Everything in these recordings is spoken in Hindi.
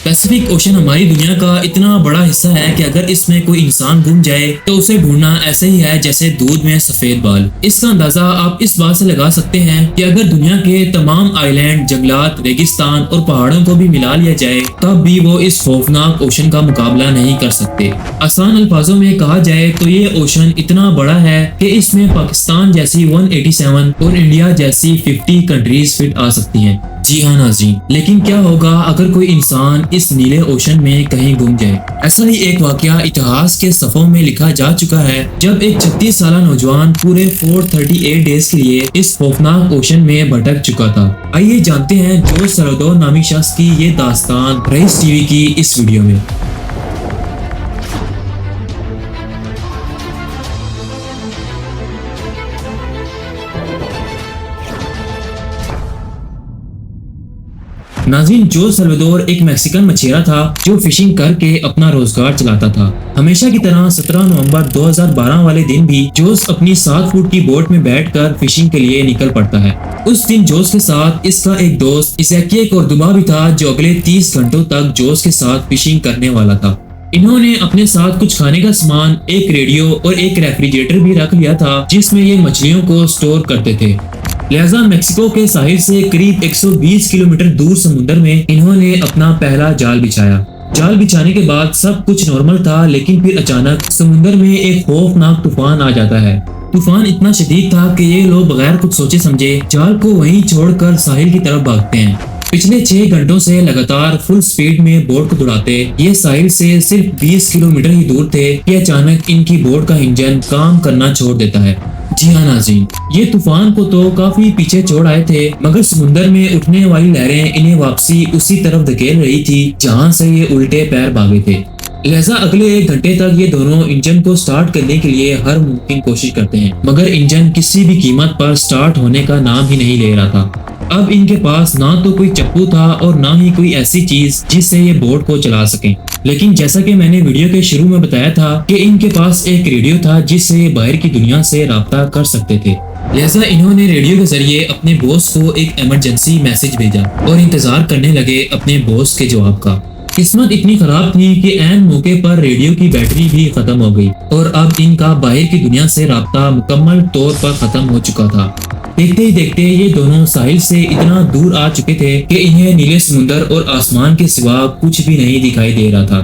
पैसिफिक ओशन हमारी दुनिया का इतना बड़ा हिस्सा है कि अगर इसमें कोई इंसान गुम जाए तो उसे ढूंढना ऐसे ही है जैसे दूध में सफेद बाल। इसका अंदाजा आप इस बात से लगा सकते हैं कि अगर दुनिया के तमाम आइलैंड, जंगलात, रेगिस्तान और पहाड़ों को भी मिला लिया जाए तब भी वो इस खौफनाक ओशन का मुकाबला नहीं कर सकते। आसान अल्फाजों में कहा जाए तो ये ओशन इतना बड़ा है कि इसमें पाकिस्तान जैसी 187 और इंडिया जैसी 50 कंट्रीज फिट आ सकती हैं। जी हाँ नाज़रीन, लेकिन क्या होगा अगर कोई इंसान इस नीले ओशन में कहीं गुम जाए। ऐसा ही एक वाकया इतिहास के सफ़ों में लिखा जा चुका है जब एक 36 साल नौजवान पूरे 438 डेज के लिए इस खौफनाक ओशन में भटक चुका था। आइए जानते हैं जोस सल्वाडोर नामी शख्स की ये दास्तान रईस टीवी की इस वीडियो में। नाज़रीन, जोस सल्वाडोर एक मैक्सिकन मछुआरा था जो फिशिंग करके अपना रोजगार चलाता था। हमेशा की तरह 17 नवंबर 2012 वाले दिन भी जोस अपनी 7 फुट की बोट में बैठकर फिशिंग के लिए निकल पड़ता है। उस दिन जोस के साथ इसका एक दोस्त इज़ाकिया कोर्दोबा भी था जो अगले 30 घंटों तक जोस के साथ फिशिंग करने वाला था। इन्होंने अपने साथ कुछ खाने का सामान, एक रेडियो और एक रेफ्रिजरेटर भी रख लिया था जिसमें ये मछलियों को स्टोर करते थे। लिहाजा मेक्सिको के साहिल से करीब 120 किलोमीटर दूर समुद्र में इन्होंने अपना पहला जाल बिछाया। जाल बिछाने के बाद सब कुछ नॉर्मल था, लेकिन फिर अचानक समुद्र में एक खौफनाक तूफान आ जाता है। तूफान इतना शदीद था कि ये लोग बगैर कुछ सोचे समझे जाल को वहीं छोड़कर साहिल की तरफ भागते हैं। पिछले 6 घंटों से लगातार फुल स्पीड में बोट को दौड़ाते ये साहिल से सिर्फ 20 किलोमीटर ही दूर थे कि अचानक इनकी बोट का इंजन काम करना छोड़ देता है। जी हाँ नाज़रीन, ये तूफान को तो काफी पीछे छोड़ आए थे, मगर समुद्र में उठने वाली लहरें इन्हें वापसी उसी तरफ धकेल रही थी जहाँ से ये उल्टे पैर भागे थे। लिहाजा अगले 1 घंटे तक ये दोनों इंजन को स्टार्ट करने के लिए हर मुमकिन कोशिश करते हैं, मगर इंजन किसी भी कीमत पर स्टार्ट होने का नाम ही नहीं ले रहा था। अब इनके पास ना तो कोई चप्पू था और ना ही कोई ऐसी चीज जिससे ये बोट को चला सकें। लेकिन जैसा कि मैंने वीडियो के शुरू में बताया था कि इनके पास एक रेडियो था जिससे ये बाहर की दुनिया से राब्ता कर सकते थे। लिहाजा इन्होंने रेडियो के जरिए अपने बॉस को एक इमरजेंसी मैसेज भेजा और इंतजार करने लगे अपने बॉस के जवाब का। किस्मत इतनी खराब थी कि ऐन मौके पर रेडियो की बैटरी भी खत्म हो गई और अब इनका बाहर की दुनिया से राब्ता मुकम्मल तौर पर खत्म हो चुका था। देखते ही देखते ये दोनों साहिल से इतना दूर आ चुके थे कि इन्हें नीले समुद्र और आसमान के सिवा कुछ भी नहीं दिखाई दे रहा था।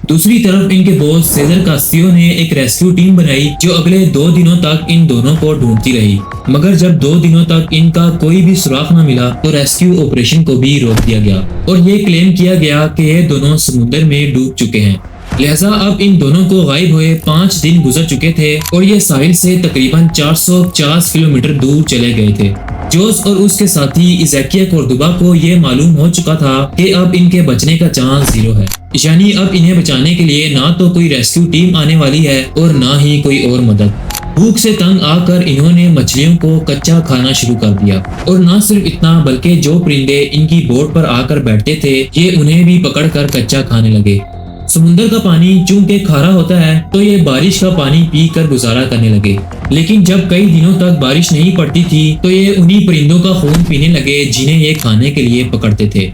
दूसरी तरफ इनके बॉस सेजर कास्तियो ने एक रेस्क्यू टीम बनाई जो अगले 2 दिनों तक इन दोनों को ढूंढती रही, मगर जब 2 दिनों तक इनका कोई भी सुराग न मिला तो रेस्क्यू ऑपरेशन को भी रोक दिया गया और ये क्लेम किया गया कि ये दोनों समुद्र में डूब चुके हैं। लिहाजा अब इन दोनों को गायब हुए 5 दिन गुजर चुके थे और ये साहिल से तकरीबन 450 किलोमीटर दूर चले गए थे। जोस और उसके साथी इज़ाकिया कोर्दोबा को ये मालूम हो चुका था कि अब इनके बचने का चांस 0 है, यानी अब इन्हें बचाने के लिए ना तो कोई रेस्क्यू टीम आने वाली है और ना ही कोई और मदद। भूख से तंग आकर इन्होंने मछलियों को कच्चा खाना शुरू कर दिया और न सिर्फ इतना बल्कि जो परिंदे इनकी बोट पर आकर बैठते थे ये उन्हें भी पकड़कर कच्चा खाने लगे। समुद्र का पानी चूंकि खारा होता है तो ये बारिश का पानी पीकर गुजारा करने लगे, लेकिन जब कई दिनों तक बारिश नहीं पड़ती थी तो ये उन्हीं परिंदों का खून पीने लगे जिन्हें ये खाने के लिए पकड़ते थे।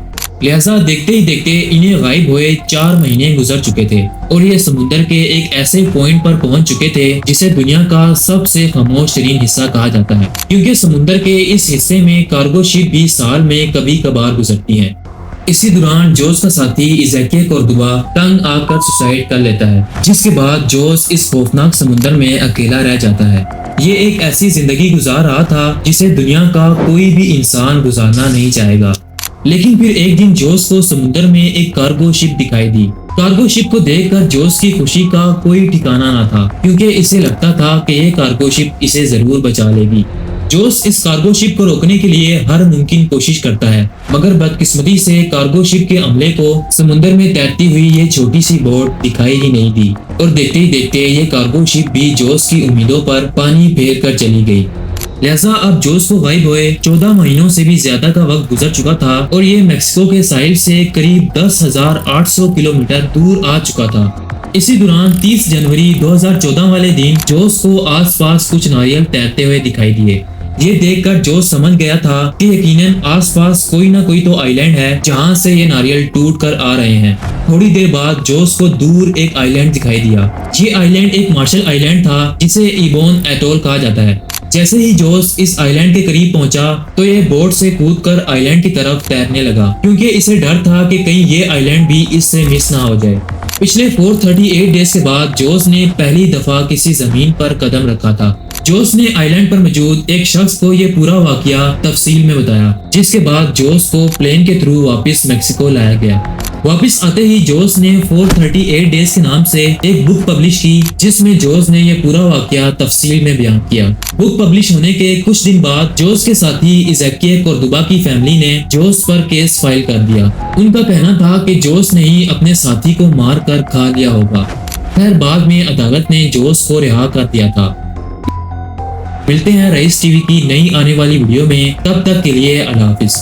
लिहाजा देखते ही देखते इन्हें गायब हुए 4 महीने गुजर चुके थे और ये समुद्र के एक ऐसे पॉइंट पर पहुंच चुके थे जिसे दुनिया का सबसे खामोश तरीन हिस्सा कहा जाता है, क्योंकि समुद्र के इस हिस्से में कार्गो शिप भी साल में कभी कभार गुजरती है। इसी दौरान जोस का साथी इज़ाकिया कोर्दोबा तंग आकर सुसाइड कर लेता है, जिसके बाद जोस इस खौफनाक समुद्र में अकेला रह जाता है। ये एक ऐसी जिंदगी गुजार रहा था जिसे दुनिया का कोई भी इंसान गुजारना नहीं चाहेगा। लेकिन फिर एक दिन जोस को समुद्र में एक कार्गो शिप दिखाई दी। कार्गो शिप को देखकर जोस की खुशी का कोई ठिकाना न था, क्योंकि इसे लगता था कि ये कार्गो शिप इसे जरूर बचा लेगी। जोस इस कार्गो शिप को रोकने के लिए हर मुमकिन कोशिश करता है, मगर बदकिस्मती से कार्गो शिप के अमले को समुद्र में तैरती हुई ये छोटी सी बोट दिखाई ही नहीं दी और देखते ही देखते ये कार्गो शिप भी जोस की उम्मीदों पर पानी फेर कर चली गई। लिहाजा अब जोस को गायब हुए 14 महीनों से भी ज्यादा का वक्त गुजर चुका था और ये मैक्सिको के साहिल से करीब 10,800 किलोमीटर दूर आ चुका था। इसी दौरान 30 जनवरी 2014 वाले दिन जोस को आसपास कुछ नारियल तैरते हुए दिखाई दिए। ये देखकर जोस समझ गया था कि यकीनन आसपास कोई ना कोई तो आइलैंड है जहाँ से ये नारियल टूट कर आ रहे हैं। थोड़ी देर बाद जोस को दूर एक आइलैंड दिखाई दिया। ये आइलैंड एक मार्शल आइलैंड था जिसे इबोन एटोल कहा जाता है। जैसे ही जोस इस आइलैंड के करीब पहुंचा तो ये बोट से कूदकर आइलैंड की तरफ तैरने लगा, क्योंकि इसे डर था कि कहीं ये आइलैंड भी इससे मिस ना हो जाए। पिछले 438 डेज के बाद जोस ने पहली दफा किसी जमीन पर कदम रखा था। जोस ने आइलैंड पर मौजूद एक शख्स को ये पूरा वाकया तफसील में बताया, जिसके बाद जोस को प्लेन के थ्रू वापस मेक्सिको लाया गया। वापस आते ही जोस ने 438 डेज के नाम से एक बुक पब्लिश की, जिसमें जोस ने ये पूरा वाकया तफसील में बयान किया। बुक पब्लिश होने के कुछ दिन बाद जोस के साथी इज़ेकिए कोर्दोबा की फैमिली ने जोस पर केस फाइल कर दिया। उनका कहना था कि जोस ने ही अपने साथी को मार कर खा लिया होगा। खैर बाद में अदालत ने जोस को रिहा कर दिया था। मिलते हैं रईस टीवी की नई आने वाली वीडियो में, तब तक के लिए अल्लाह हाफिज।